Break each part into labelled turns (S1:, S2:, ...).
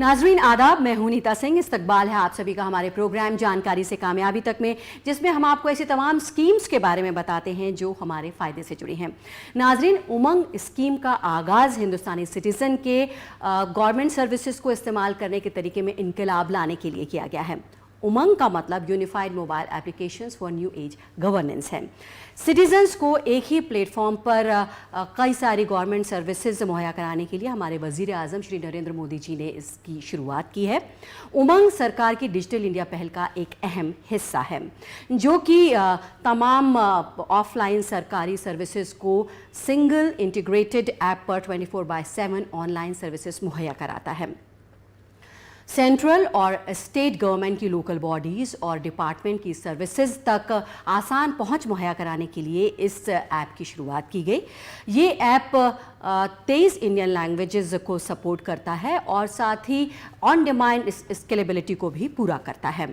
S1: नाजरीन आदाब, मैं हूं नीता सिंह। इस्तकबाल है आप सभी का हमारे प्रोग्राम जानकारी से कामयाबी तक में, जिसमें हम आपको ऐसी तमाम स्कीम्स के बारे में बताते हैं जो हमारे फ़ायदे से जुड़ी हैं। नाजरीन, उमंग स्कीम का आगाज़ हिंदुस्तानी सिटीज़न के गवर्नमेंट सर्विसेज को इस्तेमाल करने के तरीके में इनकलाब लाने के लिए किया गया है। उमंग का मतलब unified mobile applications for new age governance है। सिटीजन्स को एक ही प्लेटफॉर्म पर कई सारी गवर्नमेंट सर्विसेज मुहैया कराने के लिए हमारे वज़ीर आज़म श्री नरेंद्र मोदी जी ने इसकी शुरुआत की है। उमंग सरकार की डिजिटल इंडिया पहल का एक अहम हिस्सा है, जो कि तमाम ऑफलाइन सरकारी सर्विसेज को सिंगल इंटीग्रेटेड ऐप पर 24/7 ऑनलाइन सर्विसेज मुहैया कराता है। सेंट्रल और स्टेट गवर्नमेंट की लोकल बॉडीज़ और डिपार्टमेंट की सर्विसेज तक आसान पहुंच मुहैया कराने के लिए इस ऐप की शुरुआत की गई। ये ऐप 23 इंडियन लैंग्वेजेस को सपोर्ट करता है और साथ ही ऑन डिमांड स्केलेबिलिटी को भी पूरा करता है।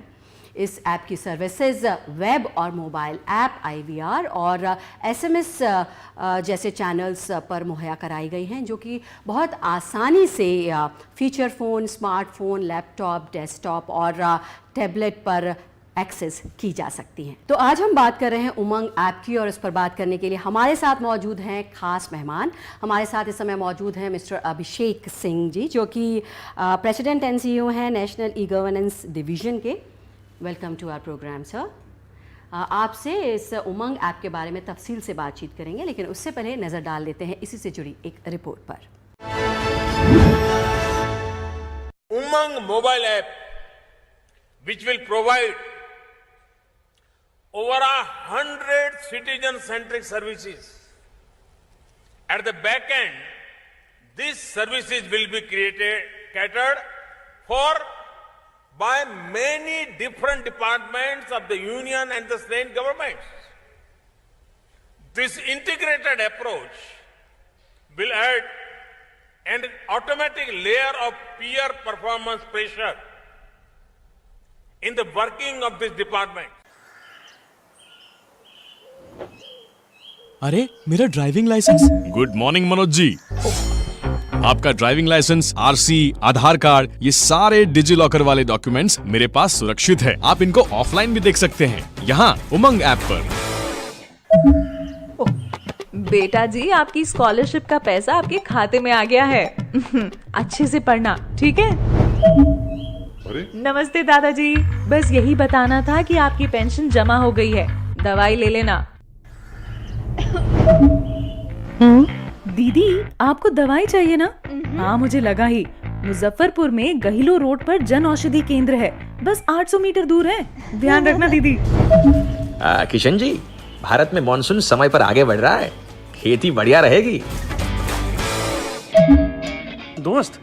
S1: इस ऐप की सर्विसेज वेब और मोबाइल ऐप, IVR और SMS जैसे चैनल्स पर मुहैया कराई गई हैं, जो कि बहुत आसानी से feature phone, smartphone, laptop, desktop और टैबलेट पर एक्सेस की जा सकती हैं। तो आज हम बात कर रहे हैं उमंग ऐप की, और इस पर बात करने के लिए हमारे साथ मौजूद हैं खास मेहमान। हमारे साथ इस समय मौजूद हैं मिस्टर अभिषेक सिंह जी, जो कि प्रेसिडेंट एंड CEO हैं नेशनल ई-गवर्नेंस डिवीज़न के। Welcome to our programme sir. आपसे इस उमंग ऐप के बारे में तफसील से बातचीत करेंगे, लेकिन उससे पहले नज़र डाल लेते हैं इसी से जुड़ी एक रिपोर्ट पर।
S2: UMANG mobile app which will provide over 100 citizen-centric services. At the back end, these services will be catered for by many different departments of the union and the state governments. This integrated approach will add an automatic layer of peer performance pressure in the working of this department.
S3: अरे, मेरा driving licence. Good morning Manoj ji. आपका driving licence, RC, Aadhaar card, ये सारे digi locker वाले documents मेरे पास सुरक्षित है। आप इनको ऑफलाइन भी देख सकते हैं, यहाँ उमंग ऐप पर।
S4: बेटा जी, आपकी स्कॉलरशिप का पैसा आपके खाते में आ गया है। अच्छे से पढ़ना, ठीक है? नमस्ते दादाजी, बस यही बताना था कि आपकी पेंशन जमा हो गई है। दवाई ले लेना। दीदी, आपको दवाई चाहिए ना? हाँ, मुझे लगा ही। मुजफ्फरपुर में गहिलो रोड पर जन औषधि केंद्र है, बस 800 मीटर दूर है। ध्यान रखना दीदी।
S5: किशन जी, भारत में मॉनसून समय पर आगे बढ़ रहा है, खेती बढ़िया रहेगी।
S6: दोस्त,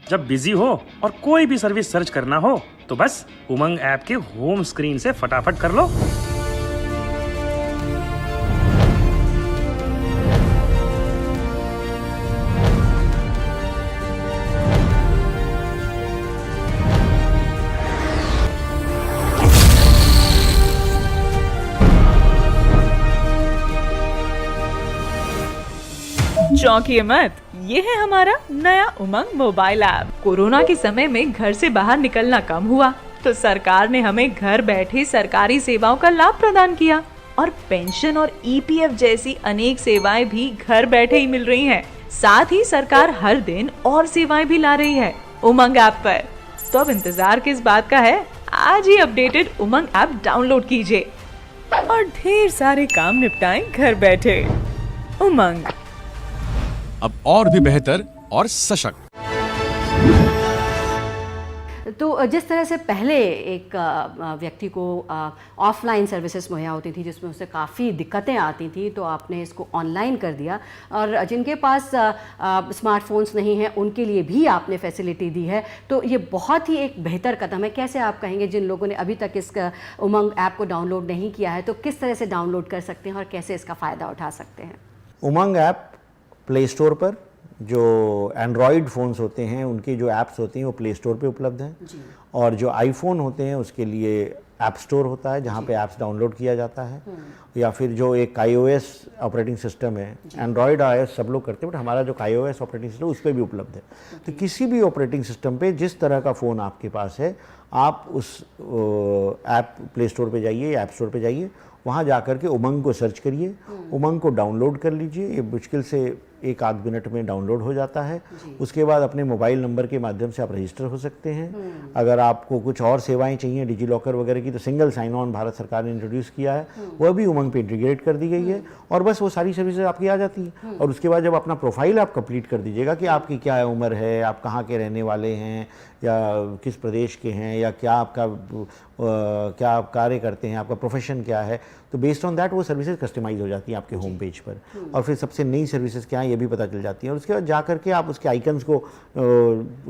S6: जब बिजी हो और कोई भी सर्विस सर्च करना हो तो बस उमंग ऐप के होम स्क्रीन से फटाफट कर लो।
S4: चौंकिए मत, ये है हमारा नया उमंग मोबाइल ऐप। कोरोना के समय में घर से बाहर निकलना कम हुआ, तो सरकार ने हमें घर बैठे सरकारी सेवाओं का लाभ प्रदान किया, और पेंशन और EPF जैसी अनेक सेवाएं भी घर बैठे ही मिल रही हैं। साथ ही सरकार हर दिन और सेवाएं भी ला रही है उमंग ऐप पर। तो अब इंतजार किस बात का है? आज ही अपडेटेड उमंग ऐप डाउनलोड कीजिए और ढेर सारे काम निपटाएं घर बैठे। उमंग,
S3: अब और भी बेहतर और सशक्त।
S1: तो जिस तरह से पहले एक व्यक्ति को ऑफलाइन सर्विसेज मुहैया होती थी, जिसमें उसे काफ़ी दिक्कतें आती थी, तो आपने इसको ऑनलाइन कर दिया, और जिनके पास स्मार्टफोन्स नहीं हैं उनके लिए भी आपने फैसिलिटी दी है। तो ये बहुत ही एक बेहतर कदम है। कैसे आप कहेंगे, जिन लोगों ने अभी तक इस उमंग ऐप को डाउनलोड नहीं किया है, तो किस तरह से डाउनलोड कर सकते हैं और कैसे इसका फ़ायदा उठा सकते हैं?
S7: उमंग ऐप प्ले स्टोर पर, जो एंड्रॉयड फ़ोन्स होते हैं उनकी जो ऐप्स होती हैं वो प्ले स्टोर पे उपलब्ध हैं, और जो आईफोन होते हैं उसके लिए ऐप स्टोर होता है जहाँ पे ऐप्स डाउनलोड किया जाता है, या फिर जो एक iOS ऑपरेटिंग सिस्टम है, एंड्रॉयड iOS सब लोग करते हैं, बट हमारा जो iOS ऑपरेटिंग सिस्टम उस पर भी उपलब्ध है। तो किसी भी ऑपरेटिंग सिस्टम पे जिस तरह का फ़ोन आपके पास है, आप उस ऐप प्ले स्टोर पे जाइए या ऐप स्टोर पे जाइए, वहाँ जा कर के उमंग को सर्च करिए, उमंग को डाउनलोड कर लीजिए। ये मुश्किल से 1-8 मिनट में डाउनलोड हो जाता है। उसके बाद अपने मोबाइल नंबर के माध्यम से आप रजिस्टर हो सकते हैं। अगर आपको कुछ और सेवाएं चाहिए डिजी लॉकर वगैरह की, तो सिंगल साइन ऑन भारत सरकार ने इंट्रोड्यूस किया है, वह भी उमंग पे इंटीग्रेट कर दी गई है, और बस वो सारी सर्विसेज आपकी आ जाती हैं। और उसके बाद जब अपना प्रोफाइल आप कंप्लीट कर दीजिएगा कि आपकी क्या उम्र है, आप कहाँ के रहने वाले हैं, या किस प्रदेश के हैं, या क्या आप कार्य करते हैं, आपका प्रोफेशन क्या है, तो बेस्ड ऑन दैट वो सर्विसेज कस्टमाइज हो जाती हैं आपके होम पेज पर। और फिर सबसे नई सर्विसेज क्या है ये भी पता चल जाती है। और उसके बाद जा करके आप उसके आइकन्स को,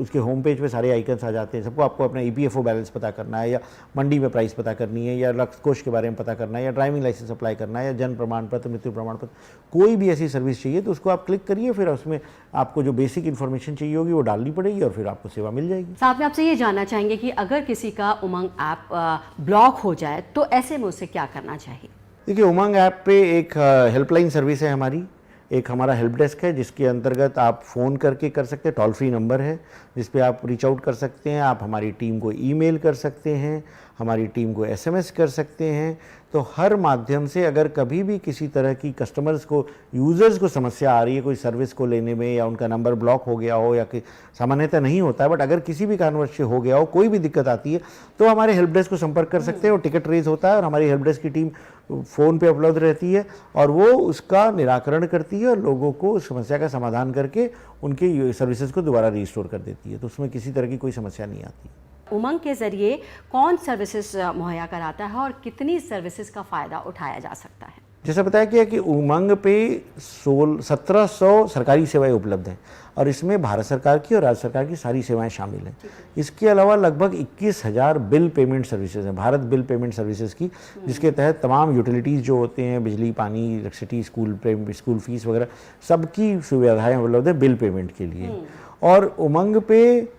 S7: उसके होम पेज पे सारे आइकन्स आ जाते हैं। सबको आपको अपना EPFO बैलेंस पता करना है, या मंडी में प्राइस पता करनी है, या रक्त कोष के बारे में पता करना है, या ड्राइविंग लाइसेंस अप्लाई करना है, या जन्म प्रमाण पत्र, मृत्यु प्रमाण पत्र, कोई भी ऐसी सर्विस चाहिए तो उसको आप क्लिक करिए। फिर उसमें आपको जो बेसिक इन्फॉर्मेशन चाहिए होगी वो डालनी पड़ेगी, और फिर आपको सेवा मिल जाएगी।
S1: साथ में आपसे ये जानना चाहेंगे कि अगर किसी का उमंग ऐप ब्लॉक हो जाए तो ऐसे में उसे क्या करना चाहिए?
S7: देखिए, उमंग ऐप पे एक हेल्पलाइन सर्विस है हमारी, एक हमारा हेल्प डेस्क है जिसके अंतर्गत आप फ़ोन करके कर सकते हैं, टोल फ्री नंबर है जिस पे आप रीच आउट कर सकते हैं, आप हमारी टीम को ईमेल कर सकते हैं, हमारी टीम को SMS कर सकते हैं। तो हर माध्यम से अगर कभी भी किसी तरह की कस्टमर्स को, यूज़र्स को समस्या आ रही है कोई सर्विस को लेने में, या उनका नंबर ब्लॉक हो गया हो, या कि सामान्यतः नहीं होता है, बट अगर किसी भी कारणवश से हो गया हो, कोई भी दिक्कत आती है, तो हमारे हेल्प डेस्क को संपर्क कर सकते हैं और टिकट रेज होता है, और हमारी हेल्प डेस्क की टीम फ़ोन पे उपलब्ध रहती है और वो उसका निराकरण करती है और लोगों को उस समस्या का समाधान करके उनकी सर्विसेज को दोबारा रिस्टोर कर देती है। तो उसमें किसी तरह की कोई समस्या नहीं आती।
S1: उमंग के ज़रिए कौन सर्विसेज मुहैया कराता है और कितनी सर्विसेज का फ़ायदा उठाया जा सकता है?
S7: जैसा बताया गया कि उमंग पे 1700 सरकारी सेवाएं उपलब्ध हैं, और इसमें भारत सरकार की और राज्य सरकार की सारी सेवाएं शामिल हैं। इसके अलावा लगभग 21,000 बिल पेमेंट सर्विसेज हैं, भारत बिल पेमेंट सर्विसेज की, जिसके तहत तमाम यूटिलिटीज़ जो होते हैं, बिजली, पानी, इलेक्ट्रिसिटी, स्कूल फीस वगैरह, सबकी सुविधाएँ उपलब्ध है बिल पेमेंट के लिए। और उमंग पे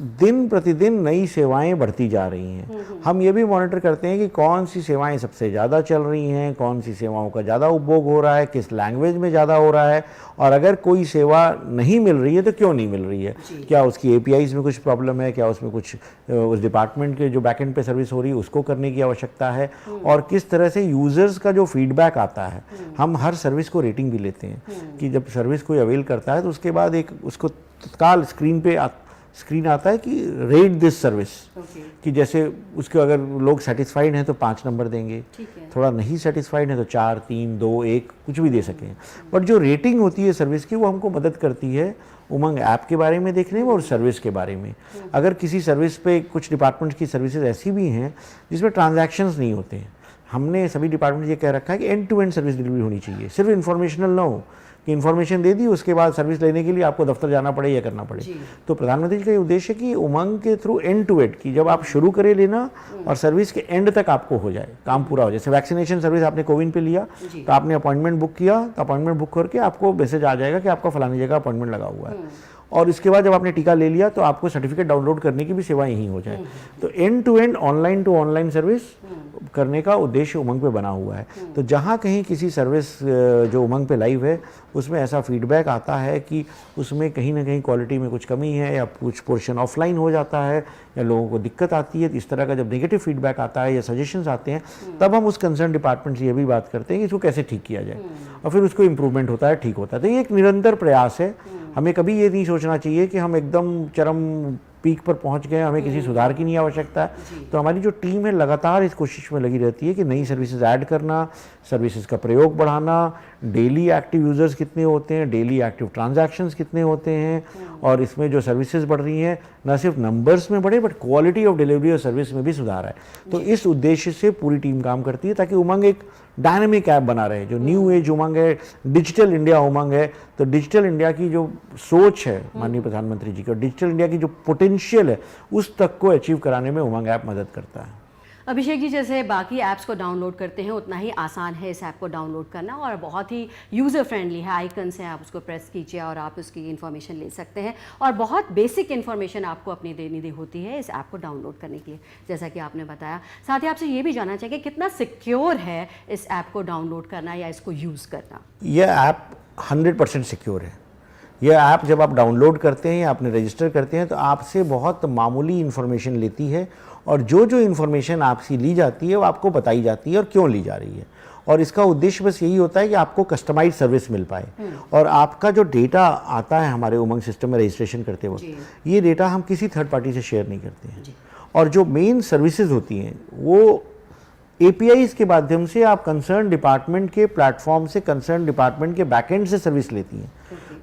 S7: दिन प्रतिदिन नई सेवाएं बढ़ती जा रही हैं। हम ये भी मॉनिटर करते हैं कि कौन सी सेवाएं सबसे ज़्यादा चल रही हैं, कौन सी सेवाओं का ज़्यादा उपभोग हो रहा है, किस लैंग्वेज में ज़्यादा हो रहा है, और अगर कोई सेवा नहीं मिल रही है तो क्यों नहीं मिल रही है, क्या उसकी APIs में कुछ प्रॉब्लम है, क्या उसमें कुछ उस डिपार्टमेंट के जो बैकएंड पे सर्विस हो रही है उसको करने की आवश्यकता है, और किस तरह से यूज़र्स का जो फीडबैक आता है। हम हर सर्विस को रेटिंग भी लेते हैं कि जब सर्विस कोई अवेल करता है तो उसके बाद एक उसको तत्काल स्क्रीन आता है कि रेट दिस सर्विस, कि जैसे उसके अगर लोग सेटिस्फाइड हैं तो 5 नंबर देंगे, थोड़ा नहीं सेटिस्फाइड है तो 4, 3, 2, 1 कुछ भी दे सकें। बट जो रेटिंग होती है सर्विस की वो हमको मदद करती है उमंग ऐप के बारे में देखने में और सर्विस के बारे में। अगर किसी सर्विस पे कुछ डिपार्टमेंट्स की सर्विसेज ऐसी भी हैं जिसमें ट्रांजैक्शंस नहीं होते हैं, हमने सभी डिपार्टमेंट ये कह रखा है कि end to end service delivery होनी चाहिए, सिर्फ इन्फॉर्मेशनल ना हो कि इन्फॉर्मेशन दे दी उसके बाद सर्विस लेने के लिए आपको दफ्तर जाना पड़े या करना पड़े। तो प्रधानमंत्री जी का ये उद्देश्य है कि उमंग के थ्रू एंड टू एंड, कि जब आप शुरू करें लेना और सर्विस के एंड तक आपको हो जाए, काम पूरा हो जाए। जैसे वैक्सीनेशन सर्विस आपने कोविन पे लिया तो आपने अपॉइंटमेंट बुक किया, तो अपॉइंटमेंट बुक करके आपको मैसेज आ जाएगा कि आपका फलानी जगह अपॉइंटमेंट लगा हुआ है, और इसके बाद जब आपने टीका ले लिया तो आपको सर्टिफिकेट डाउनलोड करने की भी सेवा यहीं हो जाए। तो end to end, online to online service करने का उद्देश्य उमंग पे बना हुआ है। तो जहाँ कहीं किसी सर्विस जो उमंग पे लाइव है उसमें ऐसा फीडबैक आता है कि उसमें कहीं ना कहीं क्वालिटी में कुछ कमी है, या कुछ पोर्शन ऑफलाइन हो जाता है, या लोगों को दिक्कत आती है, तो इस तरह का जब नेगेटिव फीडबैक आता है या सजेशंस आते हैं, तब हम उस कंसर्न डिपार्टमेंट से ये भी बात करते हैं कि इसको कैसे ठीक किया जाए, और फिर उसको इम्प्रूवमेंट होता है, ठीक होता है। तो ये एक निरंतर प्रयास है। हमें कभी ये नहीं सोचना चाहिए कि हम एकदम चरम पीक पर पहुंच गए, हमें किसी सुधार की नहीं आवश्यकता है। तो हमारी जो टीम है लगातार इस कोशिश में लगी रहती है कि नई सर्विसेज ऐड करना, सर्विसेज का प्रयोग बढ़ाना, डेली एक्टिव यूज़र्स कितने होते हैं, डेली एक्टिव ट्रांजैक्शंस कितने होते हैं, और इसमें जो सर्विसेज बढ़ रही हैं न सिर्फ नंबर्स में बढ़े बट क्वालिटी ऑफ डिलीवरी और सर्विस में भी सुधार है। तो इस उद्देश्य से पूरी टीम काम करती है ताकि उमंग एक डायनामिक ऐप बना रहे। जो न्यू एज उमंग है, डिजिटल इंडिया उमंग है, तो डिजिटल इंडिया की जो सोच है माननीय प्रधानमंत्री जी की, और डिजिटल इंडिया की जो पोटेंशियल है उस तक को अचीव कराने में उमंग ऐप मदद करता है।
S1: अभिषेक जी, जैसे बाकी ऐप्स को डाउनलोड करते हैं उतना ही आसान है इस ऐप को डाउनलोड करना और बहुत ही यूज़र फ्रेंडली है। आइकन्स हैं, आप उसको प्रेस कीजिए और आप उसकी इन्फॉर्मेशन ले सकते हैं और बहुत बेसिक इन्फॉर्मेशन आपको अपनी देनी होती है इस ऐप को डाउनलोड करने के लिए, जैसा कि आपने बताया। साथ ही आपसे ये भी जानना चाहिए कितना सिक्योर है इस ऐप को डाउनलोड करना या इसको यूज़ करना।
S7: यह ऐप 100% सिक्योर है। यह ऐप जब आप डाउनलोड करते हैं या आपने रजिस्टर करते हैं तो आपसे बहुत मामूली इन्फॉर्मेशन लेती है और जो जो इन्फॉर्मेशन आपसे ली जाती है वो आपको बताई जाती है और क्यों ली जा रही है। और इसका उद्देश्य बस यही होता है कि आपको कस्टमाइज सर्विस मिल पाए और आपका जो डेटा आता है हमारे उमंग सिस्टम में रजिस्ट्रेशन करते वक्त, ये डेटा हम किसी थर्ड पार्टी से शेयर नहीं करते हैं। और जो मेन सर्विसेज होती हैं वो APIs के माध्यम से आप कंसर्न डिपार्टमेंट के प्लेटफॉर्म से, कंसर्न डिपार्टमेंट के बैकएंड से सर्विस लेती हैं।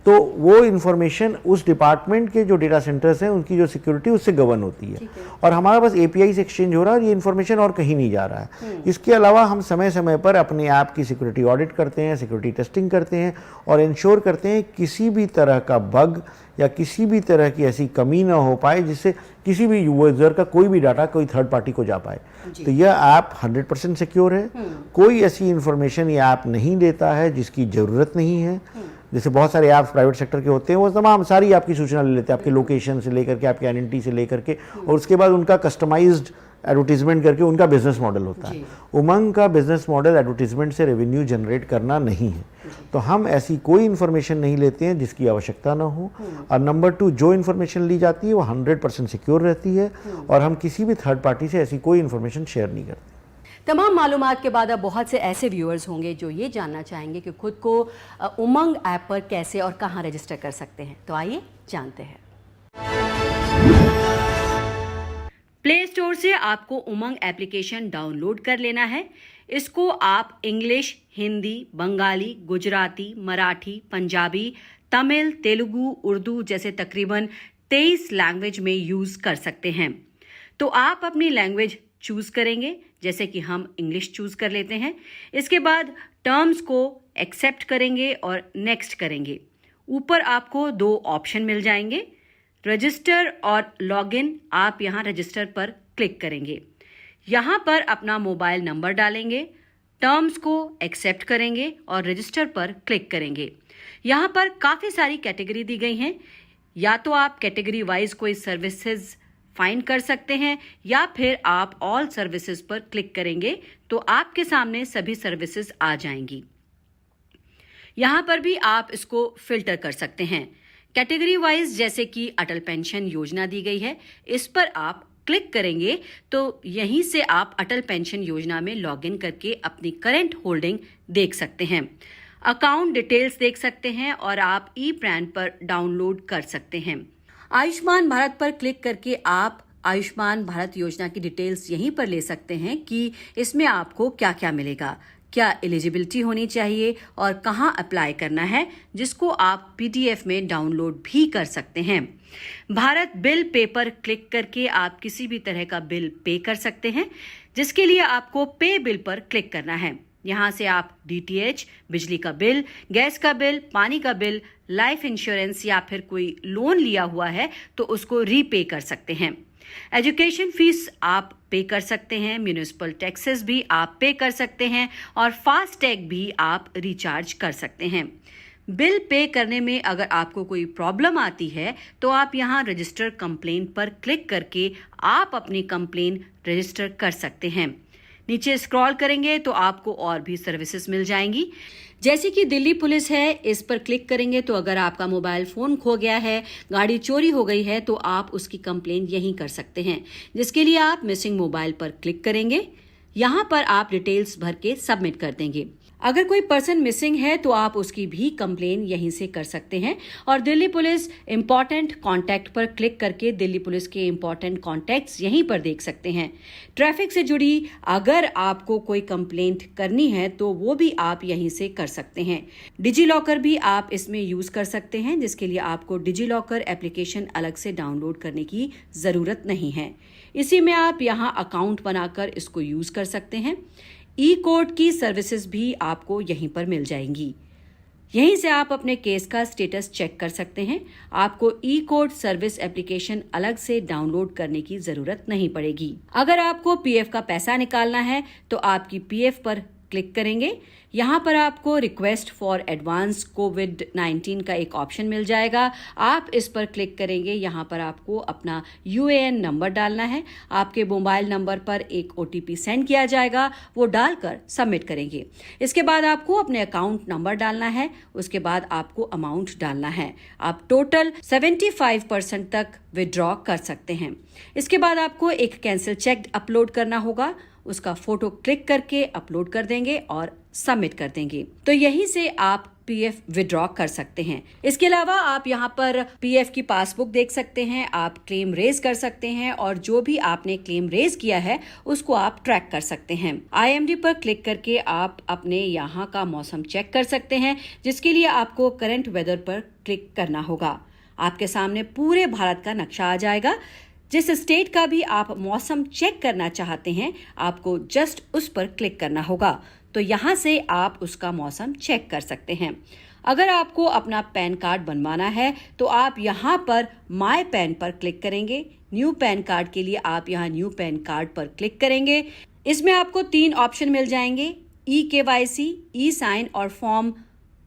S7: तो वो इन्फॉर्मेशन उस डिपार्टमेंट के जो डेटा सेंटर्स हैं उनकी जो सिक्योरिटी उससे गवर्न होती है और हमारा बस API से एक्सचेंज हो रहा है और ये इन्फॉर्मेशन और कहीं नहीं जा रहा है। इसके अलावा हम समय समय पर अपने ऐप की सिक्योरिटी ऑडिट करते हैं, सिक्योरिटी टेस्टिंग करते हैं और इंश्योर करते हैं किसी भी तरह का बग या किसी भी तरह की ऐसी कमी ना हो पाए जिससे किसी भी यूजर का कोई भी डाटा कोई थर्ड पार्टी को जा पाए। तो यह ऐप 100% सिक्योर है। कोई ऐसी इन्फॉर्मेशन ये ऐप नहीं देता है जिसकी ज़रूरत नहीं है। जैसे बहुत सारे ऐप्स प्राइवेट सेक्टर के होते हैं, वो तमाम सारी आपकी सूचना ले लेते हैं, आपके लोकेशन से लेकर के, आपकी आइडेंटिटी से लेकर के, और उसके बाद उनका कस्टमाइज्ड एडवर्टीजमेंट करके उनका बिजनेस मॉडल होता है। उमंग का बिजनेस मॉडल एडवर्टीजमेंट से रेवेन्यू जनरेट करना नहीं है। तो हम ऐसी कोई इन्फॉर्मेशन नहीं लेते हैं जिसकी आवश्यकता ना हो। और नंबर 2, जो इन्फॉर्मेशन ली जाती है वो 100% सिक्योर रहती है और हम किसी भी थर्ड पार्टी से ऐसी कोई इन्फॉर्मेशन शेयर नहीं करते।
S1: तमाम मालूमात के बाद अब बहुत से ऐसे व्यूअर्स होंगे जो ये जानना चाहेंगे कि खुद को उमंग ऐप पर कैसे और कहाँ रजिस्टर कर सकते हैं। तो आइए जानते हैं। प्ले स्टोर से आपको उमंग एप्लीकेशन डाउनलोड कर लेना है। इसको आप इंग्लिश, हिंदी, बंगाली, गुजराती, मराठी, पंजाबी, तमिल, तेलुगु, उर्दू जैसे तकरीबन 23 लैंग्वेज में यूज़ कर सकते हैं। तो आप अपनी लैंग्वेज चूज़ करेंगे, जैसे कि हम इंग्लिश चूज़ कर लेते हैं। इसके बाद टर्म्स को एक्सेप्ट करेंगे और नेक्स्ट करेंगे। ऊपर आपको 2 ऑप्शन मिल जाएंगे, रजिस्टर और लॉगिन। आप यहाँ रजिस्टर पर क्लिक करेंगे। यहाँ पर अपना मोबाइल नंबर डालेंगे, टर्म्स को एक्सेप्ट करेंगे और रजिस्टर पर क्लिक करेंगे। यहाँ पर काफ़ी सारी कैटेगरी दी गई हैं। या तो आप कैटेगरी वाइज कोई सर्विसेज फाइंड कर सकते हैं या फिर आप ऑल सर्विसेज पर क्लिक करेंगे तो आपके सामने सभी सर्विसेज आ जाएंगी। यहाँ पर भी आप इसको फिल्टर कर सकते हैं। कैटेगरी वाइज जैसे कि अटल पेंशन योजना दी गई है, इस पर आप क्लिक करेंगे तो यहीं से आप अटल पेंशन योजना में लॉगिन करके अपनी करंट होल्डिंग देख सकते हैं, अकाउंट डिटेल्स देख सकते हैं और आप ई-प्रान पर डाउनलोड कर सकते हैं। आयुष्मान भारत पर क्लिक करके आप आयुष्मान भारत योजना की डिटेल्स यहीं पर ले सकते हैं कि इसमें आपको क्या क्या मिलेगा, क्या एलिजिबिलिटी होनी चाहिए और कहाँ अप्लाई करना है, जिसको आप PDF में डाउनलोड भी कर सकते हैं। भारत बिल पे पर क्लिक करके आप किसी भी तरह का बिल पे कर सकते हैं, जिसके लिए आपको पे बिल पर क्लिक करना है। यहाँ से आप DTH, बिजली का बिल, गैस का बिल, पानी का बिल, लाइफ इंश्योरेंस या फिर कोई लोन लिया हुआ है तो उसको रीपे कर सकते हैं। एजुकेशन फीस आप पे कर सकते हैं, म्यूनिसिपल टैक्सेस भी आप पे कर सकते हैं और फास्टैग भी आप रिचार्ज कर सकते हैं। बिल पे करने में अगर आपको कोई प्रॉब्लम आती है तो आप यहाँ रजिस्टर कंप्लेंट पर क्लिक करके आप अपनी कंप्लेंट रजिस्टर कर सकते हैं। नीचे स्क्रॉल करेंगे तो आपको और भी सर्विसेज मिल जाएंगी, जैसे कि दिल्ली पुलिस है। इस पर क्लिक करेंगे तो अगर आपका मोबाइल फोन खो गया है, गाड़ी चोरी हो गई है तो आप उसकी कंप्लेंट यहीं कर सकते हैं, जिसके लिए आप मिसिंग मोबाइल पर क्लिक करेंगे। यहाँ पर आप डिटेल्स भर के सबमिट कर देंगे। अगर कोई पर्सन मिसिंग है तो आप उसकी भी कंप्लेन यहीं से कर सकते हैं। और दिल्ली पुलिस इम्पॉर्टेंट कॉन्टैक्ट पर क्लिक करके दिल्ली पुलिस के इम्पॉर्टेंट कॉन्टैक्ट्स यहीं पर देख सकते हैं। ट्रैफिक से जुड़ी अगर आपको कोई कंप्लेंट करनी है तो वो भी आप यहीं से कर सकते हैं। डिजी लॉकर भी आप इसमें यूज कर सकते हैं, जिसके लिए आपको डिजी लॉकर एप्लीकेशन अलग से डाउनलोड करने की जरूरत नहीं है। इसी में आप यहाँ अकाउंट बनाकर इसको यूज कर सकते हैं। ई कोर्ट की सर्विसेज भी आपको यहीं पर मिल जाएंगी। यहीं से आप अपने केस का स्टेटस चेक कर सकते हैं। आपको ई कोर्ट सर्विस एप्लीकेशन अलग से डाउनलोड करने की जरूरत नहीं पड़ेगी। अगर आपको पीएफ का पैसा निकालना है तो आपकी पीएफ पर क्लिक करेंगे। यहाँ पर आपको रिक्वेस्ट फॉर एडवांस कोविड-19 का एक ऑप्शन मिल जाएगा। आप इस पर क्लिक करेंगे। यहाँ पर आपको अपना यूएएन नंबर डालना है। आपके मोबाइल नंबर पर एक ओटीपी सेंड किया जाएगा, वो डालकर सबमिट करेंगे। इसके बाद आपको अपने अकाउंट नंबर डालना है। उसके बाद आपको अमाउंट डालना है। आप टोटल 75% तक विड्रॉ कर सकते हैं। इसके बाद आपको एक कैंसिल चेक अपलोड करना होगा। उसका फोटो क्लिक करके अपलोड कर देंगे और सबमिट कर देंगे। तो यहीं से आप पीएफ विड्रॉ कर सकते हैं। इसके अलावा आप यहाँ पर पीएफ की पासबुक देख सकते हैं। आप क्लेम रेज कर सकते हैं और जो भी आपने क्लेम रेज किया है उसको आप ट्रैक कर सकते हैं। आईएमडी पर क्लिक करके आप अपने यहाँ का मौसम चेक कर सकते हैं, जिसके लिए आपको करंट वेदर पर क्लिक करना होगा। आपके सामने पूरे भारत का नक्शा आ जाएगा। जिस स्टेट का भी आप मौसम चेक करना चाहते हैं, आपको जस्ट उस पर क्लिक करना होगा। तो यहाँ से आप उसका मौसम चेक कर सकते हैं। अगर आपको अपना पैन कार्ड बनवाना है तो आप यहाँ पर माय पैन पर क्लिक करेंगे। न्यू पैन कार्ड के लिए आप यहाँ न्यू पैन कार्ड पर क्लिक करेंगे। इसमें आपको 3 ऑप्शन मिल जाएंगे, ई-केवाईसी, ई-साइन और फॉर्म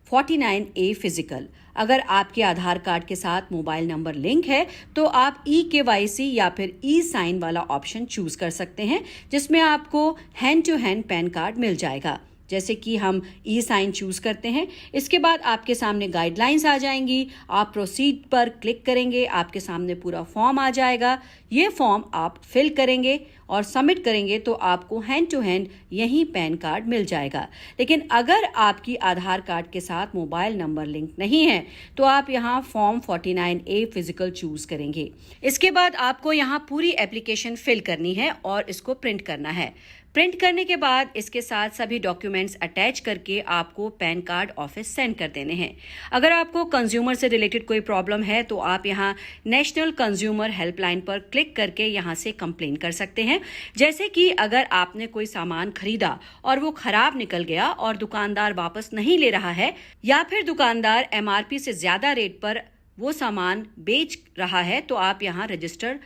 S1: 49A फिजिकल। अगर आपके आधार कार्ड के साथ मोबाइल नंबर लिंक है तो आप ई-केवाईसी या फिर ई-साइन वाला ऑप्शन चूज कर सकते हैं, जिसमें आपको hand to hand PAN card मिल जाएगा। जैसे कि हम ई-साइन चूज करते हैं। इसके बाद आपके सामने गाइडलाइंस आ जाएंगी। आप प्रोसीड पर क्लिक करेंगे। आपके सामने पूरा फॉर्म आ जाएगा। ये फॉर्म आप फिल करेंगे और सबमिट करेंगे तो आपको हैंड टू हैंड यही पैन कार्ड मिल जाएगा। लेकिन अगर आपकी आधार कार्ड के साथ मोबाइल नंबर लिंक नहीं है तो आप यहाँ फॉर्म 49A फिजिकल चूज करेंगे। इसके बाद आपको यहाँ पूरी एप्लीकेशन फिल करनी है और इसको प्रिंट करना है। प्रिंट करने के बाद इसके साथ सभी डॉक्यूमेंट्स अटैच करके आपको पैन कार्ड ऑफिस सेंड कर देने हैं। अगर आपको कंज्यूमर से रिलेटेड कोई प्रॉब्लम है तो आप यहाँ नेशनल कंज्यूमर हेल्पलाइन पर क्लिक करके यहाँ से कंप्लेन कर सकते हैं। जैसे कि अगर आपने कोई सामान खरीदा और वो खराब निकल गया और दुकानदार वापस नहीं ले रहा है, या फिर दुकानदार एमआरपी से ज्यादा रेट पर वो सामान बेच रहा है, तो आप यहाँ रजिस्टर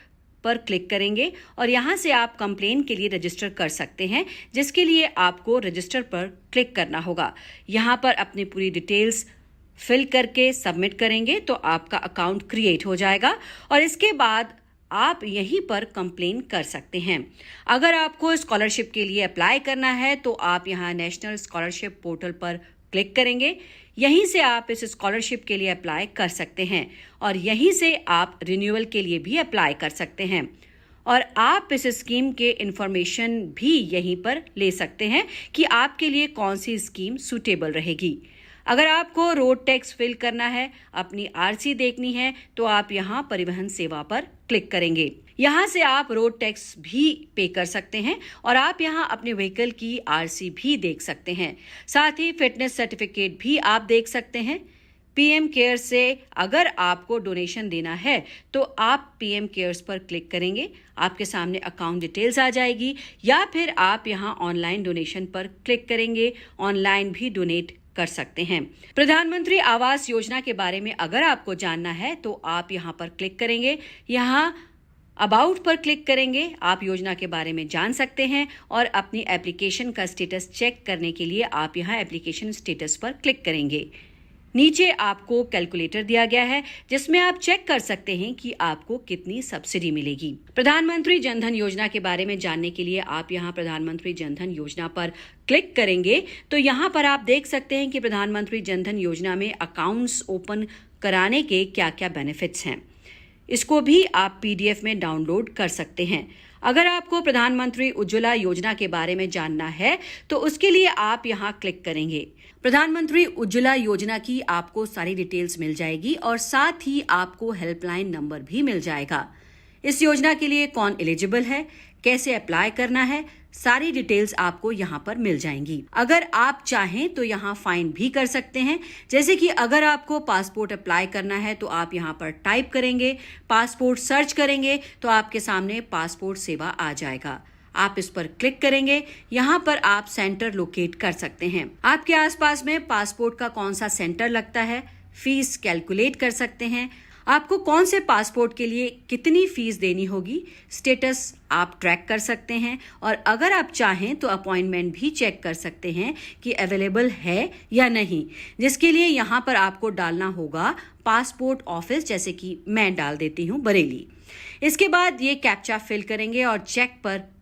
S1: पर क्लिक करेंगे और यहाँ से आप कंप्लेन के लिए रजिस्टर कर सकते हैं, जिसके लिए आपको रजिस्टर पर क्लिक करना होगा। यहाँ पर अपनी पूरी डिटेल्स फिल करके सबमिट करेंगे तो आपका अकाउंट क्रिएट हो जाएगा और इसके बाद आप यहीं पर कंप्लेन कर सकते हैं। अगर आपको स्कॉलरशिप के लिए अप्लाई करना है तो आप यहाँ नेशनल स्कॉलरशिप पोर्टल पर क्लिक करेंगे। यहीं से आप इस स्कॉलरशिप के लिए अप्लाई कर सकते हैं और यहीं से आप रिन्यूअल के लिए भी अप्लाई कर सकते हैं और आप इस स्कीम के इंफॉर्मेशन भी यहीं पर ले सकते हैं कि आपके लिए कौन सी स्कीम सूटेबल रहेगी। अगर आपको रोड टैक्स फिल करना है, अपनी आरसी देखनी है, तो आप यहाँ परिवहन सेवा पर क्लिक करेंगे। यहाँ से आप रोड टैक्स भी पे कर सकते हैं और आप यहाँ अपने व्हीकल की आरसी भी देख सकते हैं। साथ ही फिटनेस सर्टिफिकेट भी आप देख सकते हैं। पीएम केयर से अगर आपको डोनेशन देना है तो आप पीएम केयर्स पर क्लिक करेंगे। आपके सामने अकाउंट डिटेल्स आ जाएगी, या फिर आप यहाँ ऑनलाइन डोनेशन पर क्लिक करेंगे। ऑनलाइन भी डोनेट कर सकते हैं। प्रधानमंत्री आवास योजना के बारे में अगर आपको जानना है तो आप यहाँ पर क्लिक करेंगे। यहाँ अबाउट पर क्लिक करेंगे। आप योजना के बारे में जान सकते हैं और अपनी एप्लीकेशन का स्टेटस चेक करने के लिए आप यहाँ एप्लीकेशन स्टेटस पर क्लिक करेंगे। नीचे आपको कैलकुलेटर दिया गया है जिसमें आप चेक कर सकते हैं कि आपको कितनी सब्सिडी मिलेगी। प्रधानमंत्री जनधन योजना के बारे में जानने के लिए आप यहाँ प्रधानमंत्री जनधन योजना पर क्लिक करेंगे तो यहाँ पर आप देख सकते हैं कि प्रधानमंत्री जनधन योजना में अकाउंट्स ओपन कराने के क्या क्या बेनिफिट्स हैं। इसको भी आप पीडीएफ में डाउनलोड कर सकते हैं। अगर आपको प्रधानमंत्री उज्ज्वला योजना के बारे में जानना है तो उसके लिए आप यहाँ क्लिक करेंगे। प्रधानमंत्री उज्ज्वला योजना की आपको सारी डिटेल्स मिल जाएगी और साथ ही आपको हेल्पलाइन नंबर भी मिल जाएगा। इस योजना के लिए कौन एलिजिबल है, कैसे अप्लाई करना है, सारी डिटेल्स आपको यहाँ पर मिल जाएंगी। अगर आप चाहें तो यहाँ फाइन भी कर सकते हैं। जैसे कि अगर आपको पासपोर्ट अप्लाई करना है तो आप यहाँ पर टाइप करेंगे, पासपोर्ट सर्च करेंगे तो आपके सामने पासपोर्ट सेवा आ जाएगा। आप इस पर क्लिक करेंगे। यहाँ पर आप सेंटर लोकेट कर सकते हैं। आपके आसपास में पासपोर्ट का कौन सा सेंटर लगता है, फीस कैलकुलेट कर सकते हैं। आपको कौन से पासपोर्ट के लिए कितनी फीस देनी होगी, स्टेटस आप ट्रैक कर सकते हैं। और अगर आप चाहें तो अपॉइंटमेंट भी चेक कर सकते हैं कि अवेलेबल है या नहीं, जिसके लिए यहाँ पर आपको डालना होगा पासपोर्ट ऑफिस, जैसे कि मैं डाल देती हूँ बरेली। इसके बाद ये कैप्चा फिल करेंगे और चेक पर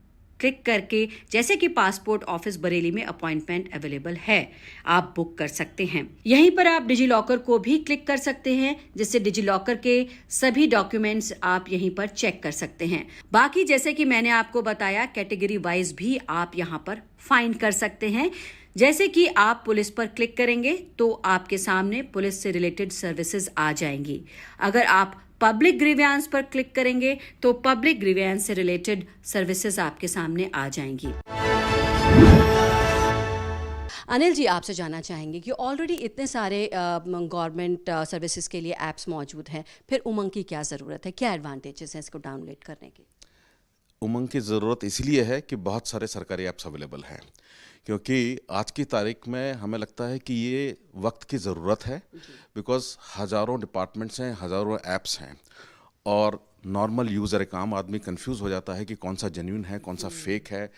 S1: क्लिक करके जैसे कि पासपोर्ट ऑफिस बरेली में अपॉइंटमेंट अवेलेबल है, आप बुक कर सकते हैं। यहीं पर आप डिजी लॉकर को भी क्लिक कर सकते हैं, जिससे डिजी लॉकर के सभी डॉक्यूमेंट्स आप यहीं पर चेक कर सकते हैं। बाकी जैसे कि मैंने आपको बताया, कैटेगरी वाइज भी आप यहाँ पर फाइंड कर सकते हैं। जैसे कि आप पुलिस पर क्लिक करेंगे तो आपके सामने पुलिस से रिलेटेड सर्विसेज आ जाएंगी। अगर आप पब्लिक ग्रीवियंस पर क्लिक करेंगे तो पब्लिक ग्रीवियंस से रिलेटेड सर्विसेज आपके सामने आ जाएंगी। अनिल जी, आपसे जानना चाहेंगे कि ऑलरेडी इतने सारे गवर्नमेंट सर्विसेज के लिए ऐप्स मौजूद हैं, फिर उमंग की क्या ज़रूरत है, क्या एडवांटेजेस हैं इसको डाउनलोड करने के?
S8: उमंग की ज़रूरत इसलिए है कि बहुत सारे सरकारी ऐप्स अवेलेबल हैं, क्योंकि आज की तारीख में हमें लगता है कि ये वक्त की ज़रूरत है, बिकॉज़ हज़ारों डिपार्टमेंट्स हैं, हज़ारों ऐप्स हैं और नॉर्मल यूज़र, एक आम आदमी कंफ्यूज हो जाता है कि कौन सा जेन्युइन है, कौन सा फेक है।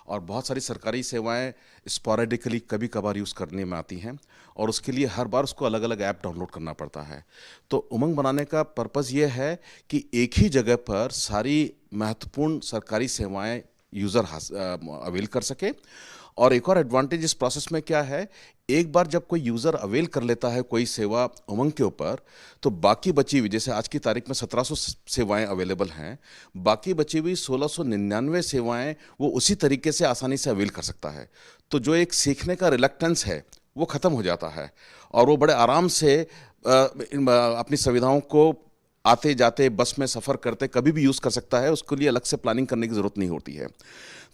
S8: और बहुत सारी सरकारी सेवाएं स्पॉरेडिकली कभी कभार यूज़ करने में आती हैं और उसके लिए हर बार उसको अलग अलग ऐप डाउनलोड करना पड़ता है। तो उमंग बनाने का पर्पज़ ये है कि एक ही जगह पर सारी महत्वपूर्ण सरकारी सेवाएं यूज़र अवेल कर सके। और एक और एडवांटेज इस प्रोसेस में क्या है, एक बार जब कोई यूज़र अवेल कर लेता है कोई सेवा उमंग के ऊपर, तो बाकी बची हुई, जैसे आज की तारीख में 1700 सेवाएं अवेलेबल हैं, बाकी बची हुई 1699 सेवाएं वो उसी तरीके से आसानी से अवेल कर सकता है। तो जो एक सीखने का रिलक्टेंस है वो ख़त्म हो जाता है और वो बड़े आराम से अपनी सुविधाओं को आते जाते बस में सफ़र करते कभी भी यूज़ कर सकता है। उसके लिए अलग से प्लानिंग करने की ज़रूरत नहीं होती है।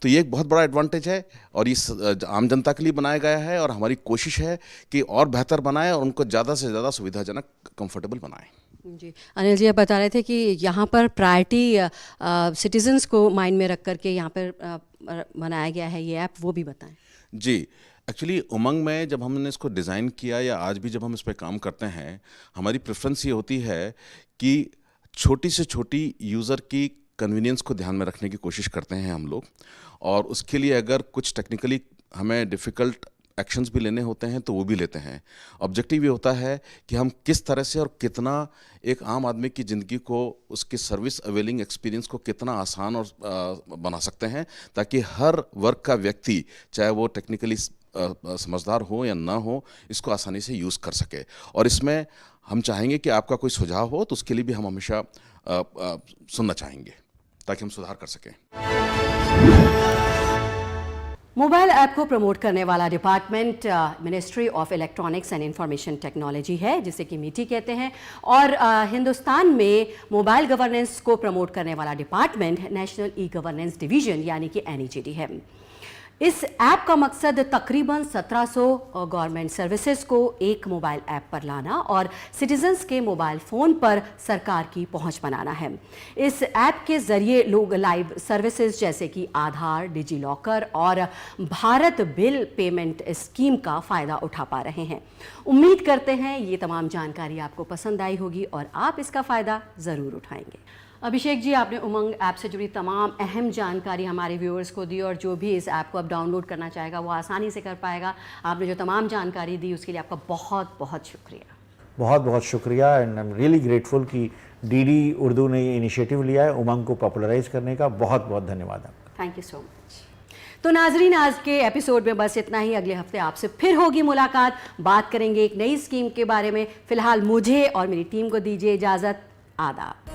S8: तो ये एक बहुत बड़ा एडवांटेज है और इस आम जनता के लिए बनाया गया है और हमारी कोशिश है कि और बेहतर बनाएं और उनको ज़्यादा से ज़्यादा सुविधाजनक, कंफर्टेबल बनाएं।
S1: जी, अनिल जी आप बता रहे थे कि यहाँ पर प्रायोरिटी सिटीजन्स को माइंड में रख करके यहाँ पर बनाया गया है ये ऐप, वो भी बताएं।
S8: जी, एक्चुअली उमंग में जब हमने इसको डिज़ाइन किया या आज भी जब हम इस पर काम करते हैं, हमारी प्रेफरेंस ये होती है कि छोटी से छोटी यूज़र की कन्वीनियंस को ध्यान में रखने की कोशिश करते हैं हम लोग। और उसके लिए अगर कुछ टेक्निकली हमें डिफ़िकल्ट एक्शंस भी लेने होते हैं तो वो भी लेते हैं। ऑब्जेक्टिव ये होता है कि हम किस तरह से और कितना एक आम आदमी की ज़िंदगी को, उसकी सर्विस अवेलिंग एक्सपीरियंस को कितना आसान और बना सकते हैं, ताकि हर वर्ग का व्यक्ति, चाहे वो टेक्निकली समझदार हो या ना हो, इसको आसानी से यूज़ कर सके। और इसमें हम चाहेंगे कि आपका कोई सुझाव हो तो उसके लिए भी हम हमेशा सुनना चाहेंगे ताकि हम सुधार कर सकें।
S1: मोबाइल ऐप को प्रमोट करने वाला department ministry of electronics and information technology है, जिसे कि मीटी कहते हैं। और हिंदुस्तान में मोबाइल गवर्नेंस को प्रमोट करने वाला department national e governance division यानी कि NEGD है। इस ऐप का मकसद तकरीबन 1700 गवर्नमेंट सर्विसेज को एक मोबाइल ऐप पर लाना और सिटीजन्स के मोबाइल फ़ोन पर सरकार की पहुंच बनाना है। इस ऐप के ज़रिए लोग लाइव सर्विसेज जैसे कि आधार, डिजी लॉकर और भारत बिल पेमेंट स्कीम का फ़ायदा उठा पा रहे हैं। उम्मीद करते हैं ये तमाम जानकारी आपको पसंद आई होगी और आप इसका फ़ायदा ज़रूर उठाएंगे। अभिषेक जी, आपने उमंग ऐप से जुड़ी तमाम अहम जानकारी हमारे व्यूअर्स को दी और जो भी इस ऐप को अब डाउनलोड करना चाहेगा वो आसानी से कर पाएगा। आपने जो तमाम जानकारी दी उसके लिए आपका बहुत बहुत शुक्रिया।
S7: बहुत बहुत शुक्रिया and I am really grateful कि DD उर्दू ने ये इनिशिएटिव लिया है उमंग को पॉपुलराइज करने का। बहुत बहुत धन्यवाद आपका।
S1: Thank you so much. तो नाजरीन, आज के एपिसोड में बस इतना ही। अगले हफ्ते आपसे फिर होगी मुलाकात, बात करेंगे एक नई स्कीम के बारे में। फिलहाल मुझे और मेरी टीम को दीजिए इजाज़त। आदाब।